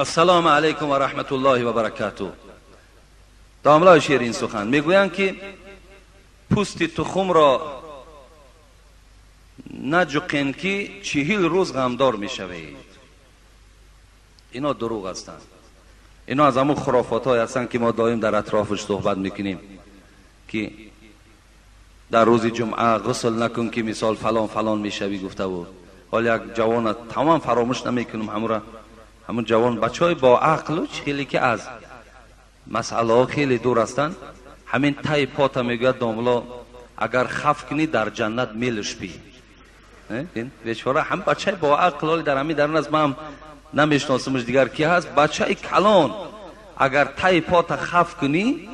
السلام علیکم و رحمت الله و برکاته. داملای شیرین سخن میگویند که پوست تخم را نجقین که 40 روز غمدار میشوید. اینا دروغ هستند. اینا از همون خرافات های هستند که ما دائم در اطرافش صحبت میکنیم که در روز جمعه غسل نکن که مثال فلان فلان میشوی گفته بود. حالا یک جوان تمام فراموش نمیکنم همون جوان بچهای با عقل و خیلی که از مسئله ها خیلی دور هستند. همین تای پات میگوید داملا اگر خف کنی در جنت میلش بی. این بیچاره هم بچه با عقل در همین درن از من نمیشناسمش دیگر کی هست. بچه کلان اگر تای پات خف کنی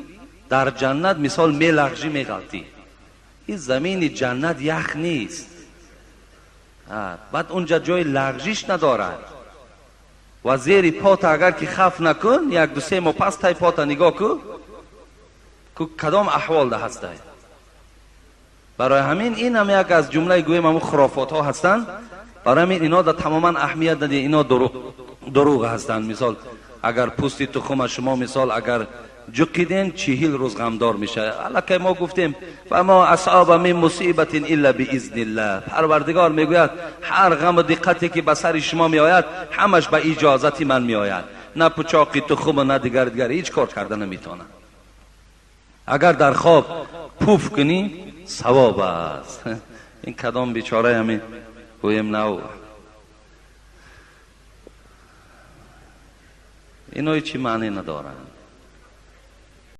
در جنت مثال میلغزی میغلطی. این زمین جنت یخ نیست. بعد اونجا جای لغزش ندارد. و زیر پات اگر که خف نکن یک دو سه ماه پس تای پات نگاه که کدام احوال ده هسته. برای همین این هم یک از جمله گویم همون خرافات ها هستند. برای همین اینا در تماما اهمیت ندید. اینا دروغ هستند. مثال اگر پوست تخم شما مثال اگر جقیدین 40 روز غمدار میشه. الکی ما گفتیم و ما اصحاب من مصیبت الا باذن الله. پروردگار میگوید هر غم و دقتی که به سر شما میآید همش به اجازت من میآید. نه پچاقی تخم نه دیگر هیچ کار کرده نمیتونه. اگر در خواب پوف کنی ثواب است. این کدام بیچاره همین گویم نو. اینا چی معنی ندارن.